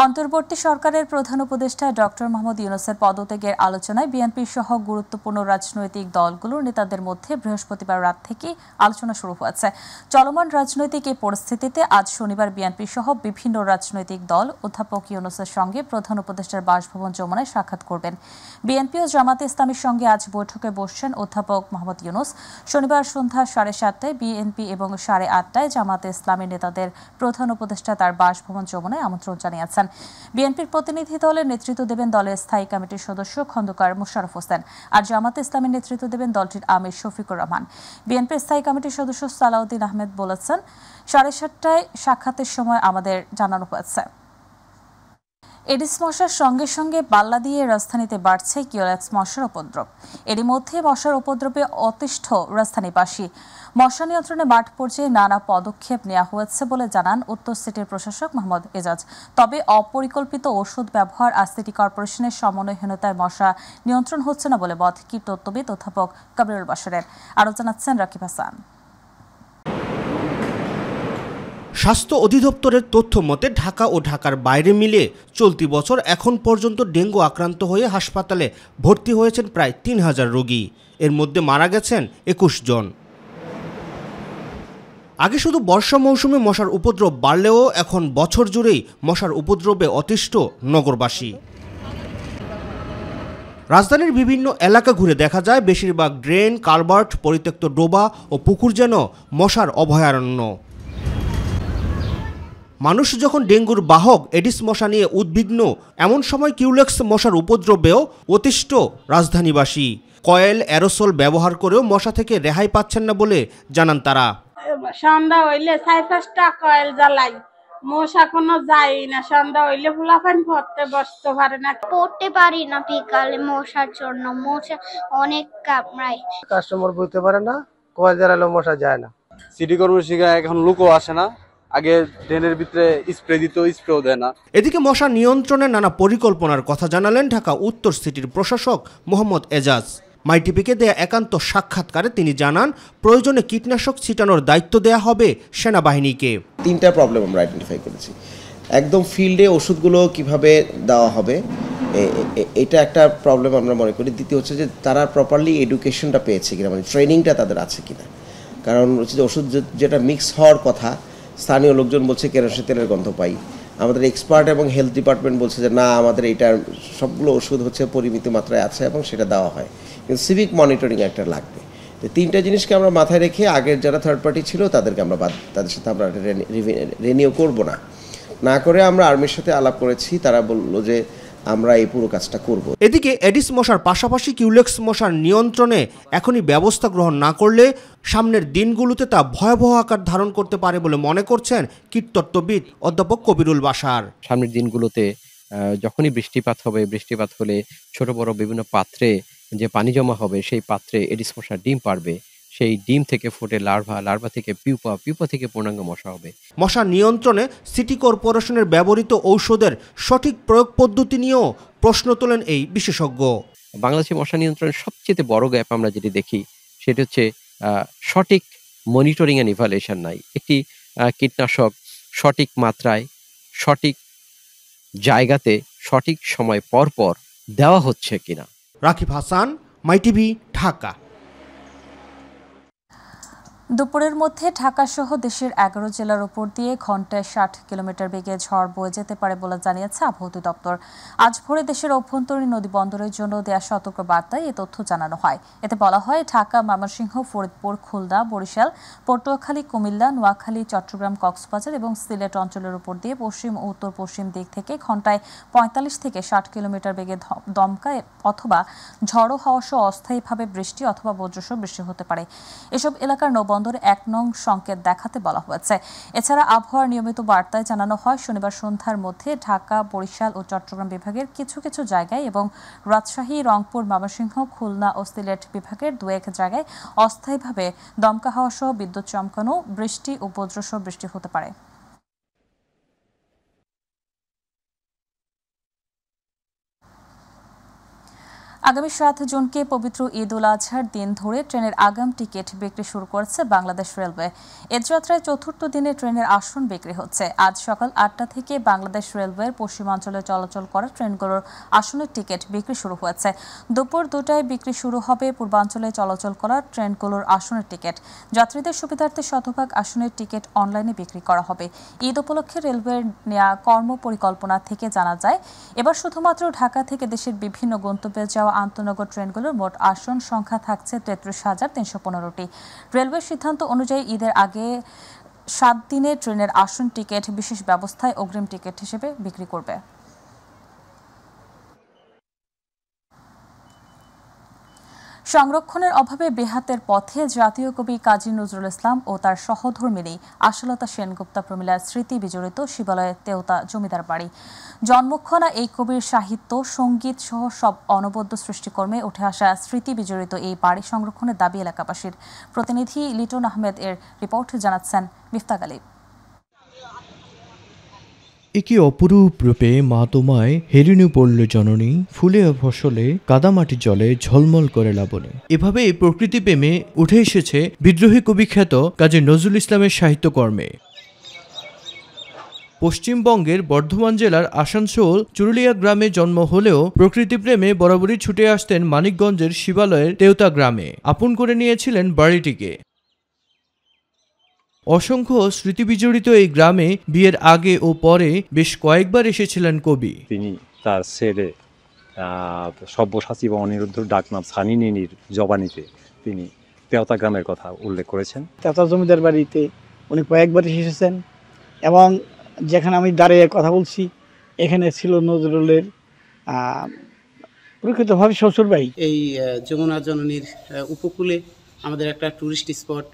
অন্তর্বর্তী সরকারের প্রধান উপদেষ্টা ডক্টর মোহাম্মদ ইউনূসের পদত্যাগের আলোচনায় বিএনপি সহ গুরুত্বপূর্ণ রাজনৈতিক দলগুলোর নেতাদের মধ্যে বৃহস্পতিবার রাত থেকেই আলোচনা শুরু হয়েছে। চলমান রাজনৈতিক এই পরিস্থিতিতে আজ শনিবার বিএনপি সহ বিভিন্ন রাজনৈতিক দল অধ্যাপক ইউনূসের সঙ্গে প্রধান উপদেষ্টার বাসভবন যমুনায় সাক্ষাৎ করবেন। বিএনপি ও জামাতে ইসলামীর সঙ্গে আজ বৈঠকে বসছেন অধ্যাপক মোহাম্মদ ইউনূস। শনিবার সন্ধ্যা 7:30টায় বিএনপি এবং 8:30টায় জামাতে ইসলামী নেতাদের প্রধান উপদেষ্টা তার বাসভবন যমুনায় আমন্ত্রণ জানিয়েছেন। বিএনপির প্রতিনিধি দলের নেতৃত্ব দেবেন দলের স্থায়ী কমিটির সদস্য খন্দকার মোশাররফ হোসেন, আর জামাতে ইসলামের নেতৃত্ব দেবেন দলটির আমির শফিকুর রহমান। বিএনপির স্থায়ী কমিটির সদস্য সালাউদ্দিন আহমেদ বলেছেন, 7:30টায় সাক্ষাতের সময় আমাদের জানানো হয়েছে। এডিস মশার সঙ্গে সঙ্গে পাল্লা দিয়ে রাজধানীতে বাড়ছে কিওলেক্স মশার উপদ্রব। এরই মধ্যে মশার উপদ্রবে অতিষ্ঠ রাজধানীবাসী। মশা নিয়ন্ত্রণে মাঠ পর্যায়ে নানা পদক্ষেপ নেওয়া হয়েছে বলে জানান উত্তর সিটির প্রশাসক মোহাম্মদ এজাজ। তবে অপরিকল্পিত ওষুধ ব্যবহার আর সিটি কর্পোরেশনের সমন্বয়হীনতায় মশা নিয়ন্ত্রণ হচ্ছে না বলে মত কীটতত্ত্ববিদ অধ্যাপক কাবিরুল বাশারের। আরও জানাচ্ছেন রাকিব হাসান। স্বাস্থ্য অধিদপ্তরের তথ্য মতে ঢাকা ও ঢাকার বাইরে মিলে চলতি বছর এখন পর্যন্ত ডেঙ্গু আক্রান্ত হয়ে হাসপাতালে ভর্তি হয়েছেন প্রায় 3000 রোগী। এর মধ্যে মারা গেছেন 21 জন। আগে শুধু বর্ষা মৌসুমে মশার উপদ্রব বাড়লেও এখন বছর জুড়েই মশার উপদ্রবে অতিষ্ঠ নগরবাসী। রাজধানীর বিভিন্ন এলাকা ঘুরে দেখা যায় বেশিরভাগ ড্রেন, কালভার্ট, পরিত্যক্ত ডোবা ও পুকুর যেন মশার অভয়ারণ্য। মানুষ যখন ডেঙ্গুর বাহক এডিস মশা নিয়ে উদ্বিগ্ন, এমন সময় কিউলেক্স মশার উপদ্রবেও অতিষ্ঠ রাজধানীবাসী। কয়েল, অ্যারোসল ব্যবহার করেও মশা থেকে রেহাই পাচ্ছেন না বলে জানান তারা। সন্ধ্যা হইলে 4-5টা কয়েল জ্বালাই, মশা কোনো যায় না। সন্ধ্যা হইলে ফুলাফান পড়তে বসতে পারে না, পড়তে পারি না বিকালে মশার জন্য। মশা অনেক কামড়ায়, কাস্টমার বুঝতে পারে না, কয়েল জ্বালালে মশা যায় না। সিটি কর্পোরেশন এখন লোকও আসে না, আগে ড্রেনের ভিতরে স্প্রে দিত, স্প্রেও দেয় না। এদিকে মশা নিয়ন্ত্রণে নানা পরিকল্পনার কথা জানালেন ঢাকা উত্তর সিটির প্রশাসক মোহাম্মদ এজাজ। মাইটিভিকে দেয়া একান্ত সাক্ষাৎকারে তিনি জানান, প্রয়োজনে কীটনাশক ছিটানোর দায়িত্ব দেয়া হবে সেনাবাহিনীকে। 3টা প্রবলেম আমরা আইডেন্টিফাই করেছি। একদম ফিল্ডে ওষুধগুলো কিভাবে দেওয়া হবে, এটা একটা প্রবলেম আমরা মনে করি। দ্বিতীয় হচ্ছে যে তারা প্রপারলি এডুকেশনটা পেয়েছে কিনা, মানে ট্রেনিংটা তাদের আছে কিনা। কারণ হচ্ছে যে ওষুধ যেটা মিক্স হওয়ার কথা, স্থানীয় লোকজন বলছে কেরোসিন তেলের গন্ধ পাই। আমাদের এক্সপার্ট এবং হেলথ ডিপার্টমেন্ট বলছে যে না, আমাদের এইটার সবগুলো ওষুধ হচ্ছে পরিমিত মাত্রায় আছে এবং সেটা দেওয়া হয়, কিন্তু সিভিক মনিটরিং একটা লাগবে। তো 3টা জিনিসকে আমরা মাথায় রেখে আগের যারা থার্ড পার্টি ছিল তাদেরকে আমরা তাদের সাথে আমরা রিনিউ করব না করে আমরা আর্মির সাথে আলাপ করেছি। তারা বললো যে আমরা এই পুরো কাজটা করব। এদিকে এডিস মশার পাশাপাশি কিউলেক্স মশার নিয়ন্ত্রণে এখনই ব্যবস্থা গ্রহণ না করলে সামনের দিনগুলোতে তা ভয়াবহ আকার ধারণ করতে পারে বলে মনে করছেন কীটতত্ত্ববিদ অধ্যাপক কবিরুল বাশার। সামনের দিনগুলোতে যখনই বৃষ্টিপাত হবে, বৃষ্টিপাত হলে ছোট বড় বিভিন্ন পাত্রে যে পানি জমা হবে, সেই পাত্রে এডিস মশার ডিম পারবে। সেই ডিম থেকে ফুটে লার্ভা থেকে পিউপা থেকে পূর্ণাঙ্গ মশা হবে। মশা নিয়ন্ত্রণে সিটি কর্পোরেশনের ব্যবহৃত ঔষধের সঠিক প্রয়োগ পদ্ধতি নিয়েও প্রশ্ন তোলেন এই বিশেষজ্ঞ। বাংলাদেশে মশা নিয়ন্ত্রণের সবচেয়ে বড় গ্যাপ আমরা যেটি দেখি সেটি হচ্ছে সঠিক মনিটরিং অ্যান্ড ইভালুয়েশন নাই। একটি কীটনাশক সঠিক মাত্রায়, সঠিক জায়গাতে, সঠিক সময় পর পর দেওয়া হচ্ছে কিনা। রাকিব হাসান, মাইটিভি, ঢাকা। দুপুরের মধ্যে ঢাকাসহ দেশের 11 জেলার উপর দিয়ে ঘন্টায় 60 কিলোমিটার বেগে ঝড় বয়ে যেতে পারে বলে জানিয়েছে আবহাওয়া দপ্তর। আজ ভোরে দেশের অভ্যন্তরীণ নদী বন্দরের জন্য দেয়া সতর্ক বার্তায় এ তথ্য জানানো হয়। এতে বলা হয়, ঢাকা, ময়মনসিংহ, ফরিদপুর, খুলনা, বরিশাল, পটুয়াখালী, কুমিল্লা, নোয়াখালী, চট্টগ্রাম, কক্সবাজার এবং সিলেট অঞ্চলের উপর দিয়ে পশ্চিম ও উত্তর পশ্চিম দিক থেকে ঘন্টায় 45 থেকে 60 কিলোমিটার বেগে দমকা অথবা ঝড়ো হাওয়া সহ অস্থায়ীভাবে বৃষ্টি অথবা বজ্রসহ বৃষ্টি হতে পারে। এসব এলাকার বন্দরে 1 নং সংকেত দেখাতে বলা হয়েছে। এছাড়া আবহাওয়ার নিয়মিত বার্তায় জানানো হয়, শনিবার সন্ধ্যার মধ্যে ঢাকা, বরিশাল ও চট্টগ্রাম বিভাগের কিছু কিছু জায়গায় এবং রাজশাহী, রংপুর, ময়মনসিংহ, খুলনা ও সিলেট বিভাগের 2-1 জায়গায় অস্থায়ীভাবে দমকা হাওয়া সহ বিদ্যুৎ চমকানো, বৃষ্টি ও বজ্রসহ বৃষ্টি হতে পারে। আগামী 7 জুনকে পবিত্র ঈদ উল আজহার দিন ধরে ট্রেনের আগাম টিকিট বিক্রি শুরু করেছে বাংলাদেশ রেলওয়ে। এ যাত্রায় চতুর্থ দিনে ট্রেনের আসন বিক্রি হচ্ছে। আজ সকাল 8টা থেকে বাংলাদেশ রেলওয়ের পশ্চিমাঞ্চলে চলাচল করা ট্রেনগুলোর আসনের টিকিট বিক্রি শুরু হয়েছে। দুপুর 2টায় বিক্রি শুরু হবে পূর্বাঞ্চলে চলাচল করা ট্রেনগুলোর আসনের টিকিট। যাত্রীদের সুবিধার্থে শতভাগ আসনের টিকিট অনলাইনে বিক্রি করা হবে। ঈদ উপলক্ষে রেলওয়ের নেওয়া কর্মপরিকল্পনা থেকে জানা যায়, এবার শুধুমাত্র ঢাকা থেকে দেশের বিভিন্ন গন্তব্যে যাওয়া আন্তনগর ট্রেনগুলোর মোট আসন সংখ্যা থাকছে 33,315টি। রেলওয়ের সিদ্ধান্ত অনুযায়ী ঈদের আগে 7 দিনে ট্রেনের আসন টিকিট বিশেষ ব্যবস্থায় অগ্রিম টিকিট হিসেবে বিক্রি করবে। সংরক্ষণের অভাবে বেহাতের পথে জাতীয় কবি কাজী নজরুল ইসলাম ও তার সহধর্মিণী আশালতা সেনগুপ্তা প্রমীলার স্মৃতি বিজড়িত শিবালয়ের তেওতা জমিদার বাড়ি। জন্মক্ষণা এই কবির সাহিত্য, সঙ্গীত সহ সব অনবদ্য সৃষ্টিকর্মে উঠে আসা স্মৃতি বিজড়িত এই বাড়ি সংরক্ষণের দাবি এলাকাবাসীর। প্রতিনিধি লিটন আহমেদ এর রিপোর্ট জানাচ্ছেন মিফতাক আলী। একে অপরূপ রূপে মা তোমায় হেরিনু পড়ল জননী, ফুলে ও ফসলে কাদামাটি জলে ঝলমল করে লাবণে। এভাবে প্রকৃতি প্রেমে উঠে এসেছে বিদ্রোহী কবি খ্যাত কাজী নজরুল ইসলামের সাহিত্যকর্মে। পশ্চিমবঙ্গের বর্ধমান জেলার আসানসোল চুরুলিয়া গ্রামে জন্ম হলেও প্রকৃতি প্রেমে বরাবরই ছুটে আসতেন মানিকগঞ্জের শিবালয়ের তেওতা গ্রামে। আপন করে নিয়েছিলেন বাড়িটিকে। অসংখ্য স্মৃতিবিজড়িত এই গ্রামে বিয়ের আগে ও পরে বেশ কয়েকবার এসেছিলেন কবি। তিনি তার ছেলে সব্যসাচী বা অনিরুদ্ধ ডাকনাম সানি নিনির জবানিতে তিনি তেওতা গ্রামের কথা উল্লেখ করেছেন। তেওতা জমিদার বাড়িতে উনি কয়েকবার এসেছেন এবং যেখানে আমি দাঁড়িয়ে কথা বলছি এখানে ছিল নজরুলের প্রকৃতভাবে শ্বশুর বাড়ি। এই যমুনা জননীর উপকূলে আমাদের একটা টুরিস্ট স্পট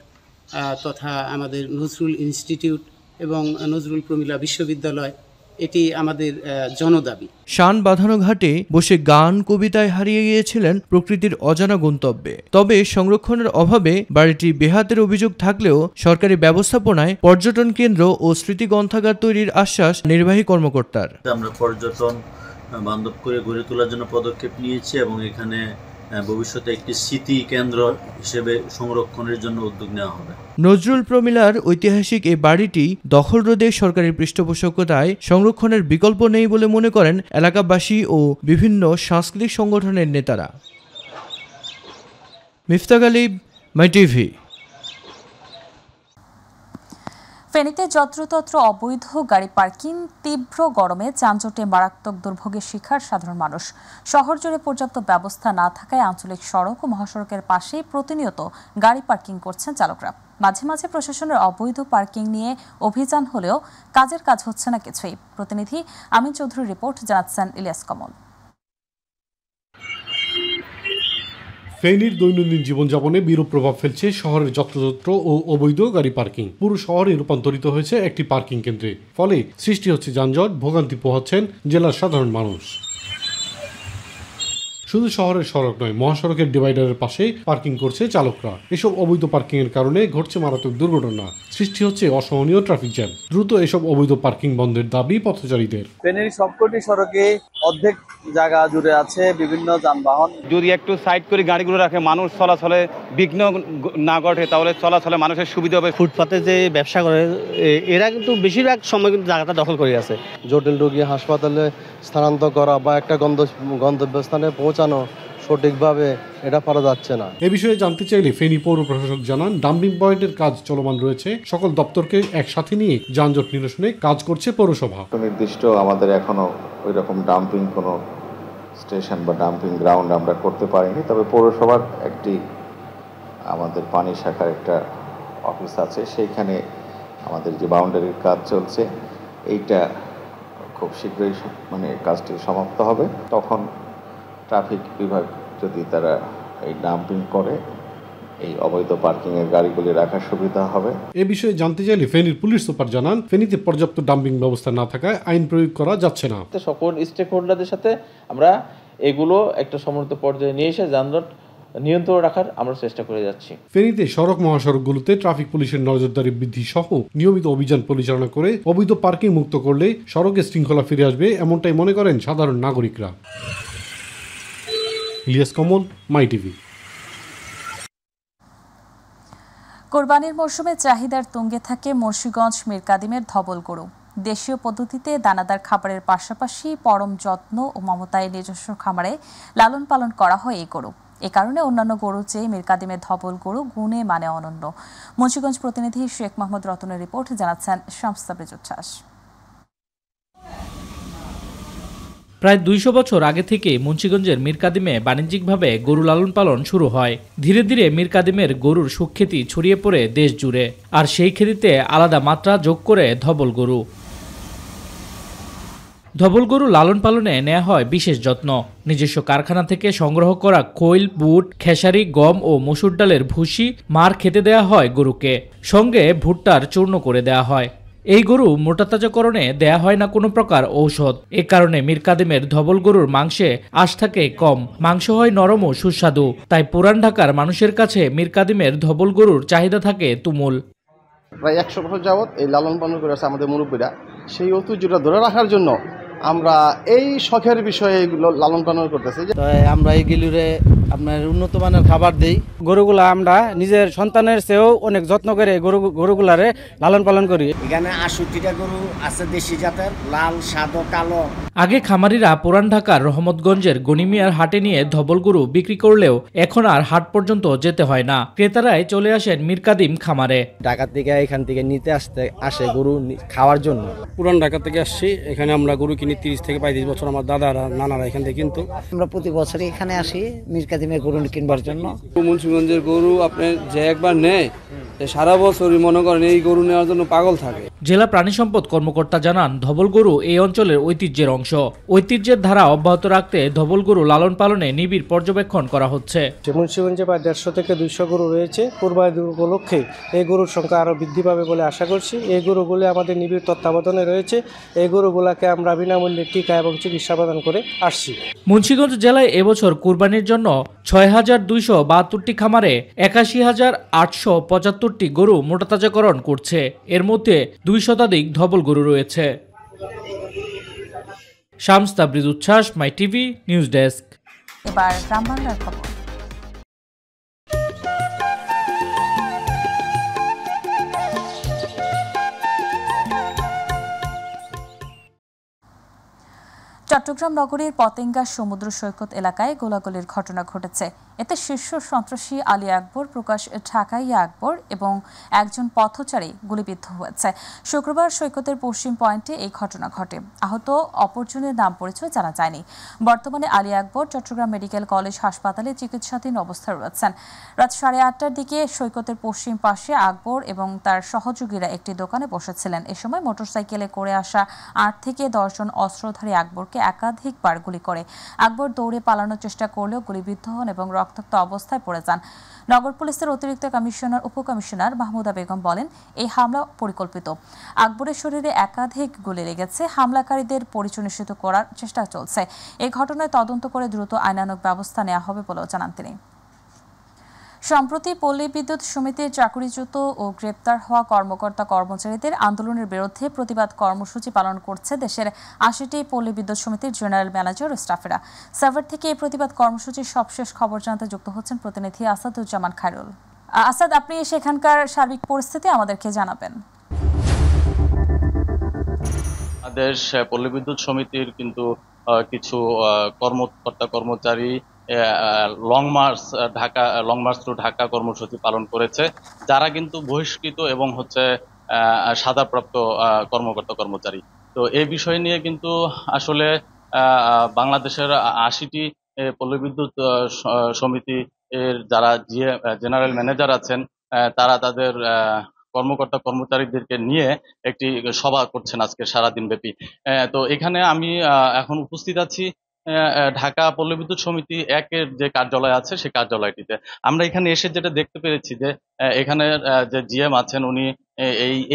তথা আমাদের নজরুল ইনস্টিটিউট এবং নজরুল প্রমীলা বিশ্ববিদ্যালয়, এটি আমাদের জনদাবি। শান বাঁধানো ঘাটে বসে গান কবিতায় হারিয়ে গিয়েছিলেন প্রকৃতির অজানা গন্তব্যে। তবে সংরক্ষণের অভাবে বাড়িটি বেহাতের অভিযোগ থাকলেও সরকারি ব্যবস্থাপনায় পর্যটন কেন্দ্র ও স্মৃতি গ্রন্থাগার তৈরির আশ্বাস নির্বাহী কর্মকর্তার। আমরা পর্যটন বান্ধব করে গড়ে তোলার জন্য পদক্ষেপ নিয়েছি এবং এখানে ভবিষ্যতে একটি স্মৃতি কেন্দ্র হিসেবে সংরক্ষণের জন্য উদ্যোগ নেওয়া হবে। নজরুল প্রমীলার ঐতিহাসিক এই বাড়িটি দখল রোধে সরকারি পৃষ্ঠপোষকতায় সংরক্ষণের বিকল্প নেই বলে মনে করেন এলাকাবাসী ও বিভিন্ন সাংস্কৃতিক সংগঠনের নেতারা। মিফতাক আলী, মাই টিভি। ফেনীতে যত্রতত্র অবৈধ গাড়ি পার্কিং, তীব্র গরমে যানজটে মারাত্মক দুর্ভোগের শিকার সাধারণ মানুষ। শহর জুড়ে পর্যাপ্ত ব্যবস্থা না থাকায় আঞ্চলিক সড়ক ও মহাসড়কের পাশেই প্রতিনিয়ত গাড়ি পার্কিং করছেন চালকরা। মাঝে মাঝে প্রশাসনের অবৈধ পার্কিং নিয়ে অভিযান হলেও কাজের কাজ হচ্ছে না কিছুই। প্রতিনিধি আমিন চৌধুরীর রিপোর্ট জানাচ্ছেন ইলিয়াস কমল। ফেনীর দৈনন্দিন জীবনযাপনে বিরূপ প্রভাব ফেলছে শহরের যত্রতত্র ও অবৈধ গাড়ি পার্কিং। পুরো শহরে রূপান্তরিত হয়েছে একটি পার্কিং কেন্দ্রে, ফলে সৃষ্টি হচ্ছে যানজট, ভোগান্তি পোহাচ্ছেন জেলার সাধারণ মানুষ। শুধু শহরের সড়ক নয়, মহাসড়কের ডিভাইডারের পাশে পার্কিং করছে চালকরা। এসব অবৈধ পার্কিং এর কারণে ঘটছে মারাত্মক দুর্ঘটনা, সৃষ্টি হচ্ছে অসহনীয় ট্রাফিক জ্যাম। দ্রুত এসব অবৈধ পার্কিং বন্ধের দাবি পথচারীদের। ফেনীর সবকটি সড়কে অর্ধেক জায়গা জুড়ে আছে বিভিন্ন যানবাহন। যদি একটু সাইড করে গাড়িগুলো রাখে, মানুষ চলাচলে বিঘ্ন না ঘটে, তাহলে চলাচলে মানুষের সুবিধা হবে। ফুটপাতে যে ব্যবসা করে এরা কিন্তু বেশিরভাগ সময় কিন্তু জায়গাটা দখল করে আছে। জটিল রোগী হাসপাতালে স্থানান্তর করা বা একটা গন্তব্যস্থানে পৌঁছানো সঠিকভাবে এটা পারা যাচ্ছে না। এ বিষয়ে জানতে চাইলে ফেনী পৌর প্রশাসক জানান, ডাম্পিং পয়েন্টের কাজ চলমান রয়েছে। সকল দপ্তরকে একসাথে নিয়ে যানজট নিরসনে কাজ করছে পৌরসভা। নির্দিষ্ট আমাদের এখনো ওই রকম ডাম্পিং কোনো স্টেশন বা ডাম্পিং গ্রাউন্ড আমরা করতে পারিনি। তবে পৌরসভার একটি আমাদের পানি শাখার একটা অফিস আছে, সেইখানে আমাদের যে বাউন্ডারির কাজ চলছে, এইটা খুব শীঘ্রই কাজটি সমাপ্ত হবে। তখন ট্রাফিক বিভাগ যদি তারা এই ডাম্পিং করে, এই অবৈধ পার্কিং এর গাড়িগুলি রাখার সুবিধা হবে। এ বিষয়ে জানতে চাইলে ফেনীর পুলিশ সুপার জানান, ফেনীতে পর্যাপ্ত ডাম্পিং ব্যবস্থা না থাকায় আইন প্রয়োগ করা যাচ্ছে না। সকল স্টেক হোল্ডারদের সাথে আমরা এগুলো একটা সমন্বিত পর্যায়ে নিয়ে এসে যানজট নিয়ন্ত্রণ রাখার আমরা চেষ্টা করে যাচ্ছি। ফেনীতে সড়ক মহাসড়কগুলোতে ট্রাফিক পুলিশের নজরদারি বৃদ্ধি সহ নিয়মিত অভিযান পরিচালনা করে অবৈধ পার্কিং মুক্ত করলে সড়কে শৃঙ্খলা ফিরে আসবে, এমনটাই মনে করেন সাধারণ নাগরিকরা। ইলিয়াস কমল, মাই টিভি। কোরবানির মৌসুমে চাহিদার তুঙ্গে থাকে মুন্সিগঞ্জ মীর কাদিমের ধবল গরু। দেশীয় পদ্ধতিতে দানাদার খাবারের পাশাপাশি পরম যত্ন ও মমতায় নিজস্ব খামারে লালন পালন করা হয় এই গরু। এ কারণে অন্যান্য গরুর চেয়ে মীর কাদিমের ধবল গরু গুণে মানে অনন্য। মুন্সিগঞ্জ প্রতিনিধি শেখ মোহাম্মদ রতনের রিপোর্ট, জানাচ্ছেন শামস তাবরিজ উচ্ছ্বাস। প্রায় ২০০ বছর আগে থেকে মুন্সিগঞ্জের মীর কাদিমে বাণিজ্যিকভাবে গরু লালন পালন শুরু হয়। ধীরে ধীরে মীর কাদিমের গরুর সুখ্যাতি ছড়িয়ে পড়ে দেশ জুড়ে, আর সেই খ্যাতিতে আলাদা মাত্রা যোগ করে ধবল গরু। ধবল গরু লালন পালনে নেওয়া হয় বিশেষ যত্ন। নিজস্ব কারখানা থেকে সংগ্রহ করা খৈল, বুট, খেসারি, গম ও মসুর ডালের ভুসি মার খেতে দেয়া হয় গরুকে, সঙ্গে ভুট্টার চূর্ণ করে দেয়া হয়। এই গরু মোটাতাজাকরণে দেয়া হয় না কোনো প্রকার ঔষধ। এ কারণে মীর কাদিমের ধবল গরুর মাংসে আঁশ থাকে কম, মাংস হয় নরম ও সুস্বাদু। তাই পুরান ঢাকার মানুষের কাছে মীর কাদিমের ধবল গরুর চাহিদা থাকে তুমুল। প্রায় ১০০ বছর যাবৎ এই লালন পালন করে আছে আমাদের মুরব্বীরা। সেই ঐতিহ্যটা ধরে রাখার জন্য আমরা এই শখের বিষয়ে এগুলো লালন পালন করতেছি। আমরা এইগুলিরে আপনার উন্নত মানের খাবার দেই। গরুগুলা আমরা নিজের সন্তানের চেয়েও অনেক যত্ন করে গরুগুলারে লালন পালন করি। এখানে ৬৮টা গরু আছে দেশি জাতের, লাল, সাদা, কালো। আগে খামারিরা পুরান ঢাকার রহমতগঞ্জের গনিমিয়ার হাটে নিয়ে ধবল গরু বিক্রি করলেও এখন আর হাট পর্যন্ত যেতে হয় না। ক্রেতারাই চলে আসেন মীর কাদিম খামারে। ঢাকা থেকে এখান থেকে নিতে আসে গরু খাওয়ার জন্য। পুরান ঢাকা থেকে আসছি, এখানে আমরা গরু কিনি ৩০ থেকে ৩৫ বছর। আমার দাদারা নানারা এখান থেকে কিন্তু আমরা প্রতি বছরই এখানে আসি মীর কাদিমের গরু কিনবার জন্য। মুন্সিগঞ্জের গরু আপনি যে একবার নেয় সারা বছরই মনে করেন এই গরু নেওয়ার জন্য পাগল থাকে। জেলা প্রাণী সম্পদ কর্মকর্তা জানান, ধবল গরু এই অঞ্চলের ঐতিহ্যের অংশ। ঐতিহ্যের ধারা অব্যাহত রাখতে ধবল গরু লালন পালনে নিবিড় পর্যবেক্ষণ করা হচ্ছে। মুন্সিগঞ্জে প্রায় ১৫০ থেকে ২০০ গরু রয়েছে। কোরবানি উপলক্ষে এই গরুর সংখ্যা আরও বৃদ্ধি পাবে বলে আশা করছি। এই গরুগুলি আমাদের নিবিড় তত্ত্বাবধানে রয়েছে। এই গরুগুলাকে আমরা বিনামূল্যে টিকা এবং চিকিৎসা প্রদান করে আসছি। মুন্সিগঞ্জ জেলায় এবছর কুরবানির জন্য ৬,২৭২টি খামারে ৮১,৮৭৫টি গরু মোটাতাজাকরণ করছে। এর মধ্যে ২ শতাধিক ধবল গরু রয়েছে। শামস তাবরিজ উচ্ছ্বাস, মাই টিভি নিউজ ডেস্ক। এবার গ্রাম বাংলার খবর। চট্টগ্রাম নগরীর পতেঙ্গা সমুদ্র সৈকত এলাকায় গোলাগুলির ঘটনা ঘটেছে। এতে শীর্ষ সন্ত্রাসী আলী আকবর, প্রকাশ ঢাকাইয়া আকবর এবং একজন পথচারী গুলিবিদ্ধ হয়েছে। শুক্রবার সৈকতের পশ্চিম পয়েন্টে এই ঘটনা ঘটে। আহত অপরজনের নাম পরিচয় জানা যায়নি। বর্তমানে আলী আকবর চট্টগ্রাম মেডিকেল কলেজ হাসপাতালে চিকিৎসাধীন অবস্থায় রয়েছেন। রাত 8:30টার দিকে সৈকতের পশ্চিম পাশে আকবর এবং তার সহযোগীরা একটি দোকানে বসেছিলেন। এ সময় মোটরসাইকেলে করে আসা 8 থেকে 10 জন অস্ত্রধারী আকবরকে একাধিকবার গুলি করে। আকবর দৌড়ে পালানোর চেষ্টা করলেও গুলিবিদ্ধ হন এবং রক্তাক্ত অবস্থায় পড়ে যান। নগর পুলিশের অতিরিক্ত উপকমিশনার মাহমুদা বেগম বলেন, এই হামলা পরিকল্পিত। আকবরের শরীরে একাধিক গুলি লেগেছে। হামলাকারীদের পরিচয় নিশ্চিত করার চেষ্টা চলছে। এই ঘটনায় তদন্ত করে দ্রুত আইনানুগ ব্যবস্থা নেওয়া হবে বলেও জানান তিনি। সম্প্রতি পল্লী বিদ্যুৎ সমিতির চাকরিচ্যুত ও গ্রেপ্তার হওয়া কর্মকর্তা কর্মচারীদের আন্দোলনের বিরুদ্ধে প্রতিবাদ কর্মসূচি পালন করছে দেশের ৮০টি পল্লী বিদ্যুৎ সমিতির জেনারেল ম্যানেজার ও স্টাফেরা। সাভার থেকে এই প্রতিবাদ কর্মসূচির সবশেষ খবর জানাতে যুক্ত হচ্ছেন প্রতিনিধি আসাদুজ্জামান খায়রুল। আসাদ, আপনি সেখানকার সার্বিক পরিস্থিতি আমাদেরকে জানাবেন। দেশ পল্লী বিদ্যুৎ সমিতির কিন্তু কিছু কর্মকর্তা কর্মচারী লং মার্চ টু ঢাকা কর্মসূচি পালন করেছে, যারা কিন্তু বহিষ্কৃত এবং সাজাপ্রাপ্ত কর্মকর্তা কর্মচারী। তো এই বিষয় নিয়ে কিন্তু আসলে বাংলাদেশের ৮০টি পল্লী বিদ্যুৎ সমিতি এর যারা জেনারেল ম্যানেজার আছেন, তারা তাদের কর্মকর্তা কর্মচারীদেরকে নিয়ে একটি সভা করছেন আজকে সারাদিন ব্যাপী। তো এখানে আমি এখন উপস্থিত আছি ঢাকা পল্লী বিদ্যুৎ সমিতি ১-এর যে কার্যালয় আছে সেই কার্যালয়টিতে। আমরা এখানে এসে যেটা দেখতে পেরেছি যে এখানে যে জিএম আছেন, উনি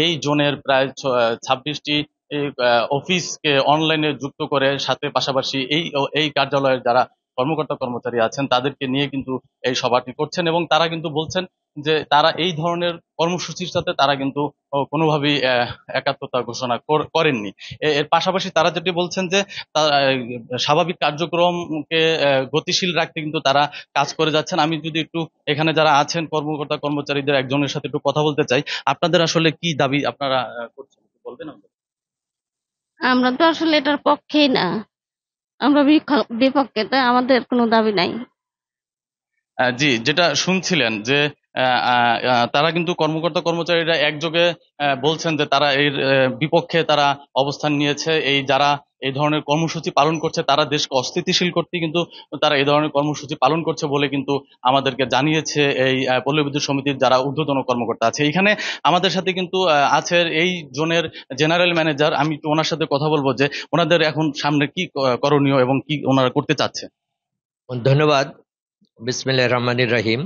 এই জোনের প্রায় ২৬টি অফিসকে অনলাইনে যুক্ত করে, সাথে পাশাপাশি এই কার্যালয়ের যারা কর্মকর্তা কর্মচারী আছেন তাদেরকে নিয়ে কিন্তু এই সভাটি করছেন এবং তারা কিন্তু বলছেন যে তারা এই ধরনের কর্মসূচির সাথে তারা কিন্তু কোনোভাবেই একাত্মতা ঘোষণা করেননি। এর পাশাপাশি তারা যেটি বলছেন যে স্বাভাবিক কার্যক্রমকে গতিশীল রাখতে কিন্তু তারা কাজ করে যাচ্ছেন। আমি যদি একটু এখানে যারা আছেন কর্মকর্তা কর্মচারীদের একজনের সাথে একটু কথা বলতে চাই, আপনাদের আসলে কি দাবি আপনারা করছেন বলবেন? আমরা তো আসলে এটার পক্ষেই না, আমরা বিপক্ষে, তাই আমাদের কোনো দাবি নাই। জি, যেটা শুনছিলেন যে তারা কিন্তু কর্মকর্তা কর্মচারীরা একযোগে বলছেন যে তারা এর বিপক্ষে তারা অবস্থান নিয়েছে। এই যারা এই ধরনের কর্মসূচি পালন করছে তারা দেশকে অস্থিতিশীল করতে কিন্তু তারা এই ধরনের কর্মসূচি পালন করছে বলে কিন্তু আমাদেরকে জানিয়েছে এই পল্লী বিদ্যুৎ সমিতির যারা ঊর্ধ্বতন কর্মকর্তা আছে। এখানে আমাদের সাথে কিন্তু আছে এই জোনের জেনারেল ম্যানেজার। আমি একটু ওনার সাথে কথা বলবো যে ওনাদের এখন সামনে কি করণীয় এবং কি ওনারা করতে চাচ্ছে। ধন্যবাদ। বিসমিল্লাহির রহমানির রহিম।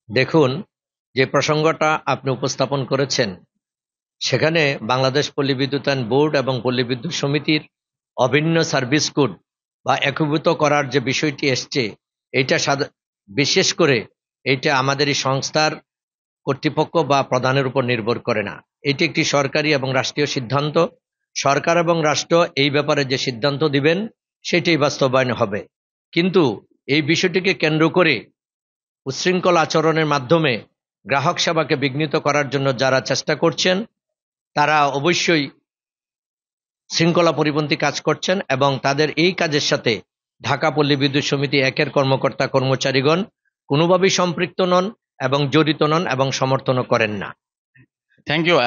দেখুন, যে প্রসঙ্গটা আপনি উপস্থাপন করেছেন সেখানে বাংলাদেশ পল্লী বিদ্যুতায়ন বোর্ড এবং পল্লী বিদ্যুৎ সমিতির অভিন্ন সার্ভিস কোড বা একীভূত করার যে বিষয়টি এসছে, এটা বিশেষ করে এটা আমাদের এই সংস্থার কর্তৃপক্ষ বা প্রধানের উপর নির্ভর করে না। এটি একটি সরকারি এবং রাষ্ট্রীয় সিদ্ধান্ত। সরকার এবং রাষ্ট্র এই ব্যাপারে যে সিদ্ধান্ত দিবেন সেটাই বাস্তবায়ন হবে। কিন্তু এই বিষয়টিকে কেন্দ্র করে উচ্ছৃঙ্খল আচরণের মাধ্যমে গ্রাহক সেবাকে বিঘ্নিত করার জন্য যারা চেষ্টা করছেন তারা অবশ্যই শৃঙ্খলা পরিপন্থী কাজ করছেন এবং তাদের এই কাজের সাথে ঢাকা পল্লী বিদ্যুৎ সমিতি 1-এর কর্মকর্তা কর্মচারীগণ কোনোভাবেই সম্পৃক্ত নন এবং জড়িত নন এবং সমর্থনও করেন না। Thank you.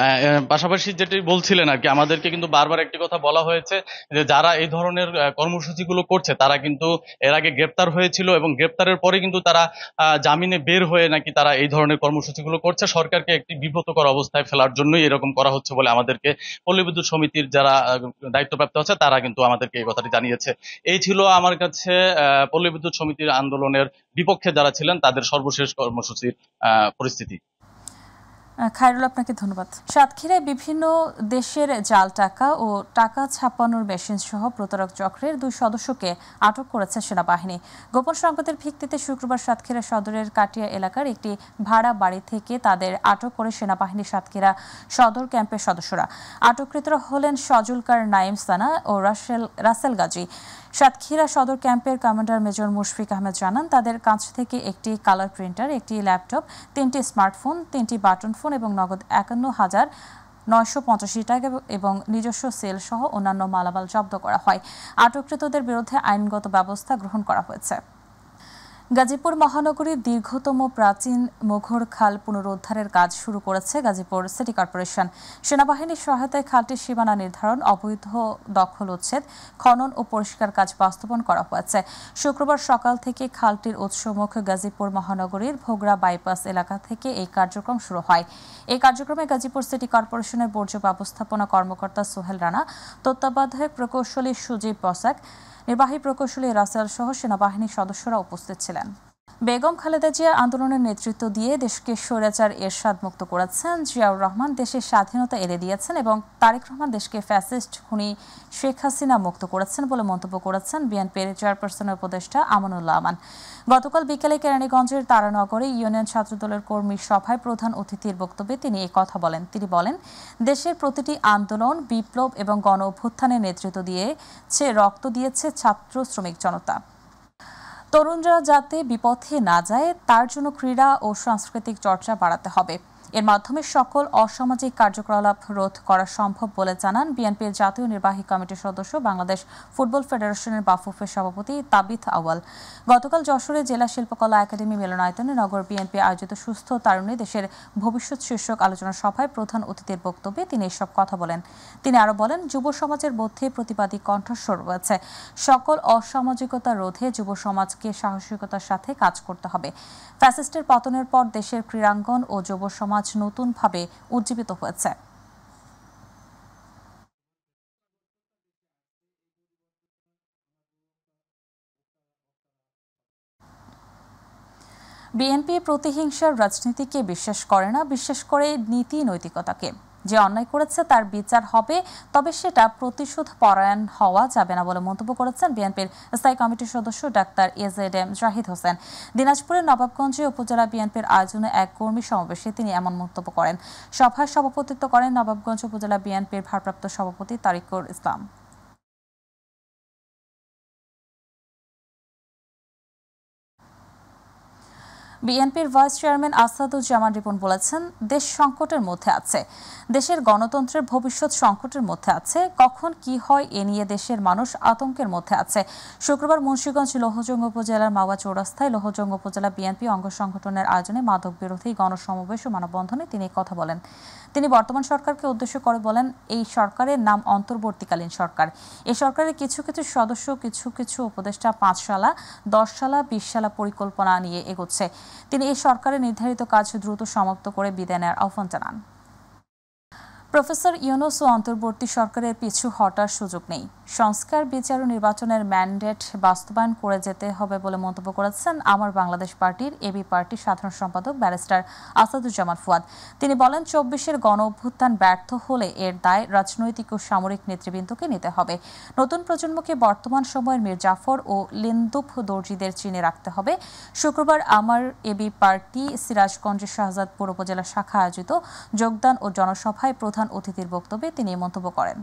পাশাপাশি যেটি বলছিলেন আর কি, আমাদেরকে কিন্তু বারবার একটি কথা বলা হয়েছে যে যারা এই ধরনের কর্মসূচিগুলো করছে তারা কিন্তু এর আগে গ্রেপ্তার হয়েছিল এবং গ্রেপ্তারের পরে কিন্তু তারা জামিনে বের হয়ে নাকি তারা এই ধরনের কর্মসূচিগুলো করছে। সরকারকে একটি বিব্রতকর অবস্থায় ফেলার জন্যই এরকম করা হচ্ছে বলে আমাদেরকে পল্লী বিদ্যুৎ সমিতির যারা দায়িত্বপ্রাপ্ত আছে তারা কিন্তু আমাদেরকে এই কথাটি জানিয়েছে। এই ছিল আমার কাছে পল্লী বিদ্যুৎ সমিতির আন্দোলনের বিপক্ষে যারা ছিলেন তাদের সর্বশেষ কর্মসূচির পরিস্থিতি। খায়রুল, আপনাকে ধন্যবাদ। সাতক্ষীরায় বিভিন্ন দেশের জাল টাকা ও টাকা ছাপানোর মেশিন সহ প্রতারক চক্রের 2 সদস্যকে আটক করেছে সেনাবাহিনী। গোপন সংবাদের ভিত্তিতে শুক্রবার সাতক্ষীরা সদরের কাটিয়া এলাকার একটি ভাড়া বাড়ি থেকে তাদের আটক করে সেনাবাহিনী সাতক্ষীরা সদর ক্যাম্পের সদস্যরা। আটককৃতরা হলেন সজুলকার নাইম সানা ও রাসেল গাজী। সাতক্ষীরা সদর ক্যাম্পের কমান্ডার মেজর মুশফিক আহমেদ জানান, তাদের কাছ থেকে একটি কালার প্রিন্টার, একটি ল্যাপটপ, 3টি স্মার্টফোন, 3টি বাটন ফোন এবং নগদ 51,985 টাকা এবং নিজস্ব সেল সহ অন্যান্য মালামাল জব্দ করা হয়। আটককৃতদের বিরুদ্ধে আইনগত ব্যবস্থা গ্রহণ করা হয়েছে। গাজীপুর মহানগরীর দীর্ঘতম প্রাচীন মোঘর খাল পুনরুদ্ধারের কাজ শুরু করেছে গাজীপুর সিটি কর্পোরেশন। সেনাবাহিনীর সহায়তায় খালটির সীমানা নির্ধারণ, অবৈধ দখল উচ্ছেদ, খনন ও পরিষ্কার কাজ বাস্তবায়ন করা হয়েছে। শুক্রবার সকাল থেকে খালটির উৎসমুখ গাজীপুর মহানগরীর ভোগড়া বাইপাস এলাকা থেকে এই কার্যক্রম শুরু হয়। এই কার্যক্রমে গাজীপুর সিটি কর্পোরেশনের বর্জ্য ব্যবস্থাপনা কর্মকর্তা সোহেল রানা, তত্ত্বাবধায়ক প্রকৌশলী সুজীব বসাক, নির্বাহী প্রকৌশলী রাসেল সহ সেনাবাহিনীর সদস্যরা উপস্থিত ছিলেন। বেগম খালেদা জিয়া আন্দোলনের নেতৃত্ব দিয়ে দেশকে স্বৈরাচার এরশাদ মুক্ত করেছেন। জিয়াউর রহমান দেশের স্বাধীনতা এনে দিয়েছেন এবং তারেক রহমান দেশকে ফ্যাসিস্ট খুনি শেখ হাসিনা মুক্ত করেছেন বলে মন্তব্য করেছেন বিএনপির চেয়ারপারসনের উপদেষ্টা আমানুল্লাহ আমান। গতকাল বিকেলে কেরানীগঞ্জের তারানগরে ইউনিয়ন ছাত্রদলের কর্মী সভায় প্রধান অতিথির বক্তব্যে তিনি এই কথা বলেন। তিনি বলেন, দেশের প্রতিটি আন্দোলন, বিপ্লব এবং গণ অভ্যুত্থানের নেতৃত্ব দিয়েছে, রক্ত দিয়েছে ছাত্র শ্রমিক জনতা। তরুণরা যাতে বিপথে না যায় তার জন্য ক্রীড়া ও সাংস্কৃতিক চর্চা বাড়াতে হবে। এর মাধ্যমে সকল অসামাজিক কার্যকলাপ রোধ করা সম্ভব বলে জানান বিএনপির জাতীয় নির্বাহী কমিটির সদস্য, বাংলাদেশ ফুটবল ফেডারেশনের বাফুফের সভাপতি তাবিথ আউয়াল। গতকাল যশোরে জেলা শিল্পকলা একাডেমি মিলনায়তনে নগর বিএনপি আয়োজিত সুস্থ তারুণ্যে দেশের ভবিষ্যৎ শীর্ষক আলোচনা সভায় প্রধান অতিথির বক্তব্যে তিনি এসব কথা বলেন। তিনি আরো বলেন, যুব সমাজের মধ্যে প্রতিবাদী কণ্ঠস্বর রয়েছে। সকল অসামাজিকতা রোধে যুব সমাজকে সাহসিকতার সাথে কাজ করতে হবে। ফ্যাসিস্টের পতনের পর দেশের ক্রীড়াঙ্গন ও যুব সমাজ নতুনভাবে উজ্জীবিত হয়েছে। বিএনপি প্রতিহিংসার রাজনীতিকে বিশ্বাস করে না, বিশ্বাস করে নীতি নৈতিকতাকে। যে অন্যায় করেছে তার বিচার হবে, তবে সেটা প্রতিশোধ পরায়ণ হওয়া যাবে না বলে মন্তব্য করেছেন বিএনপির স্থায়ী কমিটির সদস্য ডাক্তার এজেডএম জাহিদ হোসেন। দিনাজপুরের নবাবগঞ্জে উপজেলা বিএনপির আয়োজনে এক কর্মী সমাবেশে তিনি এমন মন্তব্য করেন। সভায় সভাপতিত্ব করেন নবাবগঞ্জ উপজেলা বিএনপির ভারপ্রাপ্ত সভাপতি তারিকুল ইসলাম। বিএনপির ভাইস চেয়ারম্যান আসাদুজ্জামান রিপন বলেছেন, দেশ সংকটের মধ্যে আছে, দেশের গণতন্ত্রের ভবিষ্যৎ সংকটের মধ্যে আছে, কখন কি হয় এ নিয়ে দেশের মানুষ আতঙ্কের মধ্যে আছে। শুক্রবার মুন্সিগঞ্জ লৌহজং উপজেলার মাওয়া চৌরাস্তায় লৌহজং উপজেলা বিএনপি অঙ্গ সংগঠনের আয়োজনে মাদক বিরোধী গণসমাবেশ ও মানববন্ধনে তিনি কথা বলেন। তিনি বর্তমান সরকারকে উদ্দেশ্য করে বলেন, এই সরকারের নাম অন্তর্বর্তীকালীন সরকার। এই সরকারের কিছু কিছু সদস্য কিছু কিছু উপদেষ্টা 5 সালা 10 সালা 20 সালা পরিকল্পনা নিয়ে এগোচ্ছে। তিনি এই সরকারের নির্ধারিত কাজ দ্রুত সমাপ্ত করে বিদায় নেওয়ার আহ্বান জানান। প্রফেসর ইউনূস ও অন্তর্বর্তী সরকারের পিছু হটার সুযোগ নেই, সংস্কার, বিচার ও নির্বাচনের ম্যান্ডেট বাস্তবায়ন করে যেতে হবে বলে মন্তব্য করেছেন আমার বাংলাদেশ পার্টির এবি পার্টির সাধারণ সম্পাদক ব্যারিস্টার আসাদুজ্জামান ফুয়াদ। তিনি বলেন, 24-এর গণ অভ্যুত্থান ব্যর্থ হলে এর দায় রাজনৈতিক ও সামরিক নেতৃবৃন্দকে নিতে হবে। নতুন প্রজন্মকে বর্তমান সময়ের মীর জাফর ও লিন্দুপ দর্জিদের চিনে রাখতে হবে। শুক্রবার আমার এবি পার্টি সিরাজগঞ্জের শাহজাদপুর উপজেলা শাখা আয়োজিত যোগদান ও জনসভায় প্রধান অতিথির বক্তব্যে তিনি মন্তব্য করেন।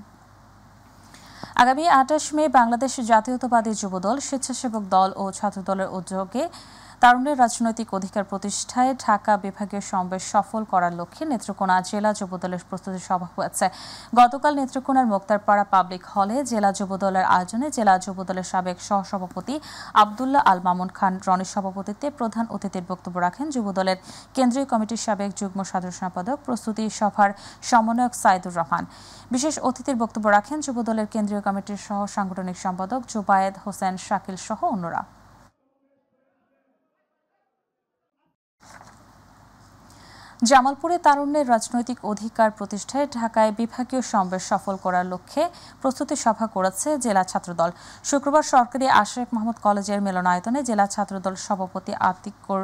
আগামী 28 মে বাংলাদেশ জাতীয়তাবাদী যুবদল, স্বেচ্ছাসেবক দল ও ছাত্রদলের উদ্যোগে তারুণ্যের রাজনৈতিক অধিকার প্রতিষ্ঠায় ঢাকা বিভাগীয় সমাবেশ সফল করার লক্ষ্যে নেত্রকোনা জেলা যুবদলের প্রস্তুতি সভা হয়েছে। গতকাল নেত্রকোনার মোক্তারপাড়া পাবলিক হলে জেলা যুবদলের আয়োজনে জেলা যুবদলের সাবেক সহসভাপতি আব্দুল্লাহ আল মামুন খান রনির সভাপতিত্বে প্রধান অতিথির বক্তব্য রাখেন যুবদলের কেন্দ্রীয় কমিটির সাবেক যুগ্ম সাধারণ সম্পাদক প্রস্তুতি সভার সমন্বয়ক সাইদুর রহমান। বিশেষ অতিথির বক্তব্য রাখেন যুবদলের কেন্দ্রীয় কমিটির সহ সাংগঠনিক সম্পাদক জুবায়েদ হোসেন শাকিল সহ অন্যরা। জামালপুরে তারুণ্যের রাজনৈতিক অধিকার প্রতিষ্ঠায় ঢাকায় বিভাগীয় সমাবেশ সফল করার লক্ষ্যে প্রস্তুতি সভা করেছে জেলা ছাত্রদল। শুক্রবার সরকারি আশরাফ মাহমুদ কলেজের মিলনায়তনে জেলা ছাত্রদল সভাপতি আতিকুর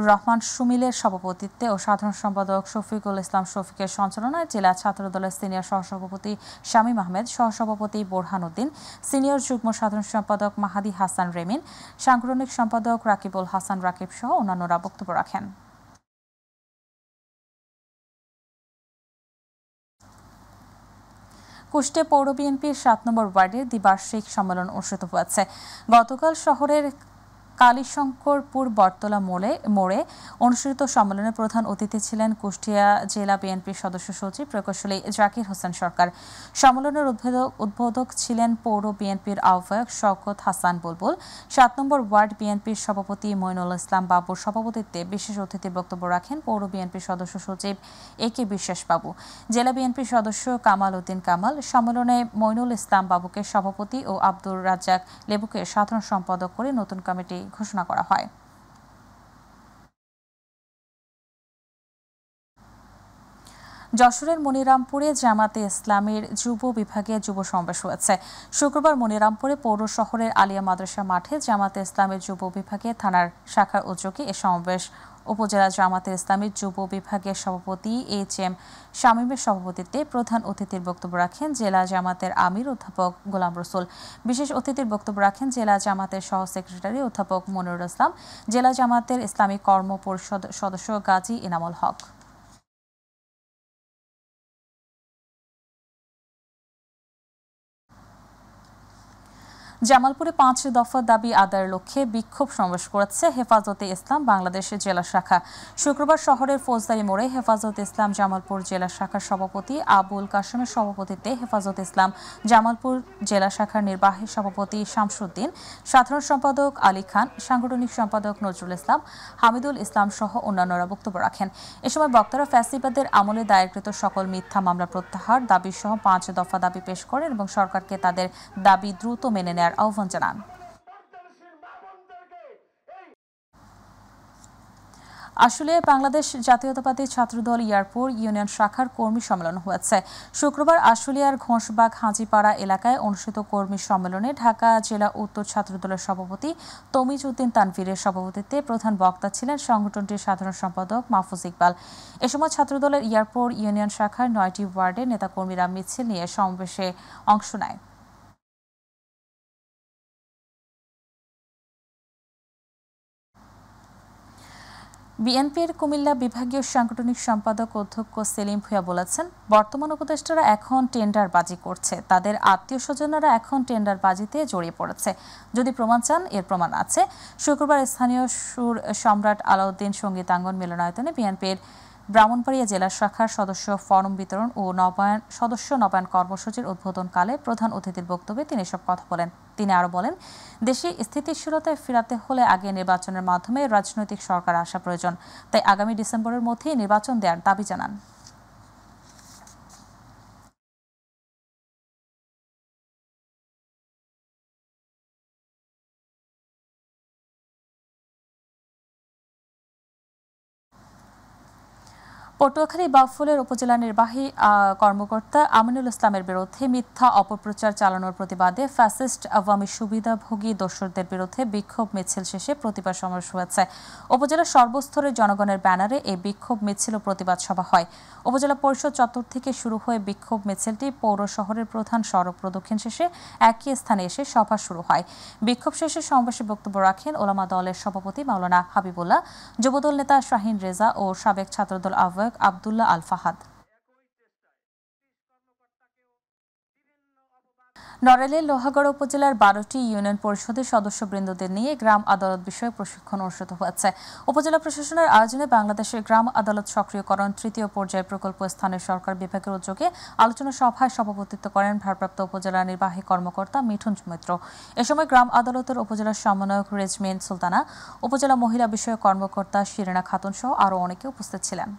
রহমান সুমিলের সভাপতিত্বে ও সাধারণ সম্পাদক শফিকুল ইসলাম শফিকের সঞ্চালনায় জেলা ছাত্রদলের সিনিয়র সহসভাপতি শামীম আহমেদ, সহসভাপতি বোরহান উদ্দিন, সিনিয়র যুগ্ম সাধারণ সম্পাদক মাহাদি হাসান রেমিন, সাংগঠনিক সম্পাদক রাকিবুল হাসান রাকিব সহ অন্যান্যরা বক্তব্য রাখেন। কুষ্টিয়া পৌর বিএনপির 7 নম্বর ওয়ার্ডের দ্বিবার্ষিক সম্মেলন অনুষ্ঠিত হয়েছে। গতকাল শহরের কালীশঙ্করপুর বটতলা মোড়ে অনুষ্ঠিত সম্মেলনে প্রধান অতিথি ছিলেন কুষ্টিয়া জেলা বিএনপির সদস্য সচিব প্রকৌশলী জাকির হোসেন সরকার। সম্মেলনের উদ্বোধক ছিলেন পৌর বিএনপির আহ্বায়ক শওকত হাসান বুলবুল। 7 নম্বর ওয়ার্ড বিএনপির সভাপতি মইনুল ইসলাম বাবুর সভাপতিত্বে বিশেষ অতিথির বক্তব্য রাখেন পৌর বিএনপির সদস্য সচিব AK বিশ্বাস বাবু। জেলা বিএনপির সদস্য কামাল উদ্দিন কামাল। সম্মেলনে মইনুল ইসলাম বাবুকে সভাপতি ও আব্দুর রাজ্জাক লেবুকে সাধারণ সম্পাদক করে নতুন কমিটি ঘোষণা করা হয়। যশোরের মনিরামপুরে জামাতে ইসলামের যুব বিভাগে যুব সমাবেশ হয়েছে। শুক্রবার মনিরামপুরে পৌর শহরের আলিয়া মাদ্রাসা মাঠে জামাতে ইসলামের যুব বিভাগে থানার শাখার উদ্যোগে এ সমাবেশ উপজেলা জামাতে ইসলামের যুব বিভাগের সভাপতি HM শামীমের সভাপতিত্বে প্রধান অতিথির বক্তব্য রাখেন জেলা জামাতের আমির অধ্যাপক গোলাম রসুল। বিশেষ অতিথির বক্তব্য রাখেন জেলা জামাতের সহ সেক্রেটারি অধ্যাপক মনিরুল ইসলাম, জেলা জামাতের ইসলামী কর্ম পরিষদ সদস্য গাজী ইনামুল হক। জামালপুরে 5 দফা দাবি আদায়ের লক্ষ্যে বিক্ষোভ সমাবেশ করেছে হেফাজতে ইসলাম বাংলাদেশ জেলা শাখা। শুক্রবার শহরের ফৌজদারি মোড়ে হেফাজতে ইসলাম জামালপুর জেলা শাখার সভাপতি আবুল কাশেমের সভাপতিত্বে হেফাজতে ইসলাম জামালপুর জেলা শাখার নির্বাহী সভাপতি শামসুদ্দিন, সাধারণ সম্পাদক আলী খান, সাংগঠনিক সম্পাদক নজরুল ইসলাম, হামিদুল ইসলাম সহ অন্যান্যরা বক্তব্য রাখেন। এ সময় বক্তারা ফ্যাসিবাদের আমলে দায়েরকৃত সকল মিথ্যা মামলা প্রত্যাহার দাবি সহ 5 দফা দাবি পেশ করেন এবং সরকারকে তাদের দাবি দ্রুত মেনে নেওয়ার আহ্বান জানান। আসলে বাংলাদেশ জাতীয়তাবাদী ছাত্রদল ইয়ারপুর ইউনিয়ন শাখার কর্মী সম্মেলন হয়েছে। শুক্রবার আশুলিয়ার ঘোষবাগ হাজিপাড়া এলাকায় অনুষ্ঠিত কর্মী সম্মেলনে ঢাকা জেলা উত্তর ছাত্রদলের সভাপতি তমিজ উদ্দিন তানভীরের সভাপতিত্বে প্রধান বক্তা ছিলেন সংগঠনটির সাধারণ সম্পাদক মাহফুজ ইকবাল। এ সময় ছাত্রদলের ইয়ারপুর ইউনিয়ন শাখার 9টি ওয়ার্ডের নেতাকর্মীরা মিছিল নিয়ে সমাবেশে অংশ নেয়। বিএনপির কুমিল্লা বিভাগীয় সাংগঠনিক সম্পাদক অধ্যক্ষ সেলিম ভূঁইয়া বলেছেন, বর্তমান উপদেষ্টারা এখন টেন্ডারবাজি করছে, তাদের আত্মীয় স্বজনেরা এখন টেন্ডারবাজিতে জড়িয়ে পড়েছে। যদি প্রমাণ চান, এর প্রমাণ আছে। শুক্রবার স্থানীয় সুর সম্রাট আলাউদ্দিন সঙ্গীতাঙ্গন মিলনায়তনে বিএনপির ব্রাহ্মণবাড়িয়া জেলা শাখার সদস্য ফরম বিতরণ ও সদস্য নবায়ন কর্মসূচির উদ্বোধনকালে প্রধান অতিথির বক্তব্যে তিনি এসব কথা বলেন। তিনি আরও বলেন, দেশে স্থিতিশীলতায় ফেরাতে হলে আগে নির্বাচনের মাধ্যমে রাজনৈতিক সরকার আসা প্রয়োজন। তাই আগামী ডিসেম্বরের মধ্যেই নির্বাচন দেওয়ার দাবি জানান। পটুয়াখালী বাউফলের উপজেলা নির্বাহী কর্মকর্তা আমিনুল ইসলামের বিরুদ্ধে মিথ্যা অপপ্রচার চালানোর প্রতিবাদে ফ্যাসিস্ট আওয়ামী সুবিধাভোগী দোসরদের বিরুদ্ধে বিক্ষোভ মিছিল শেষে প্রতিবাদ সমাবেশ হয়েছে। উপজেলার সর্বস্তরের জনগণের ব্যানারে এই বিক্ষোভ মিছিল ও প্রতিবাদ সভা হয়। উপজেলা পরিষদ চত্বর থেকে শুরু হয়ে বিক্ষোভ মিছিলটি পৌর শহরের প্রধান সড়ক প্রদক্ষিণ শেষে একই স্থানে এসে সভা শুরু হয়। বিক্ষোভ শেষে সমাবেশে বক্তব্য রাখেন ওলামা দলের সভাপতি মাওলানা হাবিবুল্লাহ, যুবদল নেতা শাহিন রেজা ও সাবেক ছাত্রদল আহ্বায়ক আব্দুল্লাহ আল ফাহাদ। নড়াইলের লোহাগড়া উপজেলার 12টি ইউনিয়ন পরিষদের সদস্যবৃন্দদের নিয়ে গ্রাম আদালত বিষয়ে প্রশিক্ষণ অনুষ্ঠিত হয়েছে। উপজেলা প্রশাসনের আয়োজনে বাংলাদেশের গ্রাম আদালত সক্রিয়করণ তৃতীয় পর্যায় প্রকল্প স্থানীয় সরকার বিভাগের উদ্যোগে আলোচনা সভায় সভাপতিত্ব করেন ভারপ্রাপ্ত উপজেলা নির্বাহী কর্মকর্তা মিঠুন মৈত্র। এ সময় গ্রাম আদালতের উপজেলা সমন্বয়ক রেজমিন সুলতানা, উপজেলা মহিলা বিষয়ক কর্মকর্তা শিরিনা খাতুন সহ আরও অনেকে উপস্থিত ছিলেন।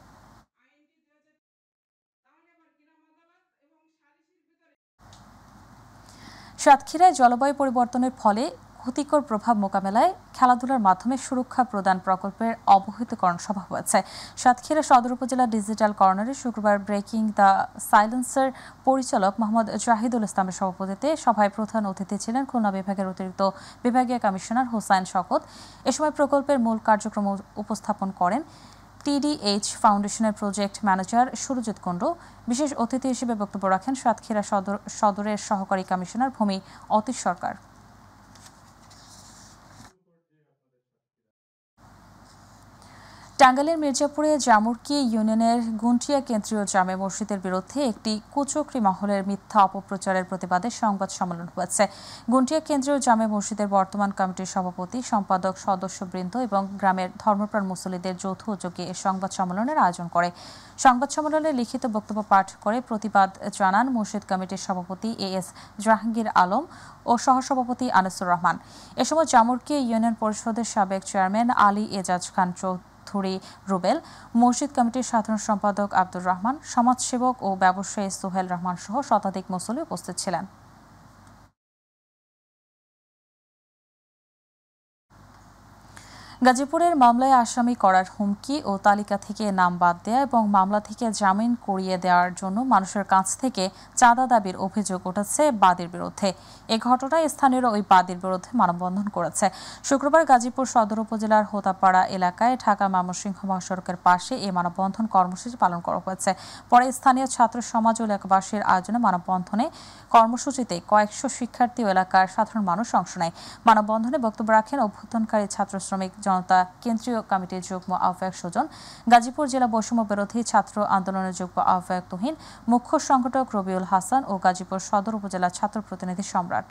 সাতক্ষীরায় জলবায়ু পরিবর্তনের ফলে ক্ষতিকর প্রভাব মোকাবেলায় খেলাধুলার মাধ্যমে সুরক্ষা প্রদান প্রকল্পের অবহিতকরণ সভা হয়েছে। সাতক্ষীরা সদর উপজেলা ডিজিটাল কর্নারে শুক্রবার ব্রেকিং দ্য সাইলেন্সের পরিচালক মোহাম্মদ জাহিদুল ইসলামের সভাপতিত্বে সভায় প্রধান অতিথি ছিলেন খুলনা বিভাগের অতিরিক্ত বিভাগীয় কমিশনার হোসাইন শকত। এ সময় প্রকল্পের মূল কার্যক্রম উপস্থাপন করেন টিডিএইচ ফাউন্ডেশনের প্রজেক্ট ম্যানেজার সুরজিৎ কুণ্ডু। বিশেষ অতিথি হিসেবে বক্তব্য রাখেন সাতক্ষীরা সদরের সহকারী কমিশনার ভূমি অতীশ সরকার। টাঙ্গাইলের মির্জাপুরে জামুরকি ইউনিয়নের গুন্টিয়া কেন্দ্রীয় জামে মসজিদের বিরুদ্ধে একটি কুচক্রী মহলের মিথ্যা অপপ্রচারের প্রতিবাদে সংবাদ সম্মেলন হয়েছে। গুন্টিয়া কেন্দ্রীয় জামে মসজিদের বর্তমান কমিটির সভাপতি, সম্পাদক, সদস্যবৃন্দ এবং গ্রামের ধর্মপ্রাণ মুসল্লিদের যৌথ উদ্যোগে এই সংবাদ সম্মেলনের আয়োজন করে। সংবাদ সম্মেলনে লিখিত বক্তব্য পাঠ করে প্রতিবাদ জানান মসজিদ কমিটির সভাপতি এএস জাহাঙ্গীর আলম ও সহসভাপতি আনিসুর রহমান। এ সময় জামুরকি ইউনিয়ন পরিষদের সাবেক চেয়ারম্যান আলী এজাজ খান রুবেল, মসজিদ কমিটির সাধারণ সম্পাদক আব্দুর রহমান, সমাজসেবক ও ব্যবসায়ী সোহেল রহমান সহ শতাধিক মুসল্লি উপস্থিত ছিলেন। গাজীপুরের মামলায় আসামি করার হুমকি ও তালিকা থেকে নাম বাদ দেয়া এবং মামলা থেকে জামিন করিয়ে দেওয়ার জন্য মানুষের কাছ থেকে চাঁদা দাবির অভিযোগ উঠেছে বাদীর বিরুদ্ধে। এ ঘটনায় স্থানীয়রা ওই বাদীর বিরুদ্ধে মানববন্ধন করেছে। শুক্রবার গাজীপুর সদর উপজেলার হোতাপাড়া এলাকায় ঢাকা ময়মনসিংহ মহাসড়কের পাশে এই মানববন্ধন কর্মসূচি পালন করা হয়েছে। পরে স্থানীয় ছাত্র সমাজ ও এলাকাবাসীর আয়োজনে মানববন্ধনে কর্মসূচিতে কয়েকশো শিক্ষার্থী ও এলাকার সাধারণ মানুষ অংশ নেয়। মানববন্ধনে বক্তব্য রাখেন অভ্যুত্থানকারী ছাত্র শ্রমিক জনতা কেন্দ্রীয় কমিটির যুগ্ম আহ্বায়ক সুজন, গাজীপুর জেলা বৈষম্য বিরোধী ছাত্র আন্দোলনের যুগ্ম আহ্বায়ক তুহিন, মুখ্য সংগঠক রবিউল হাসান ও গাজীপুর সদর উপজেলা ছাত্র প্রতিনিধি সম্রাট।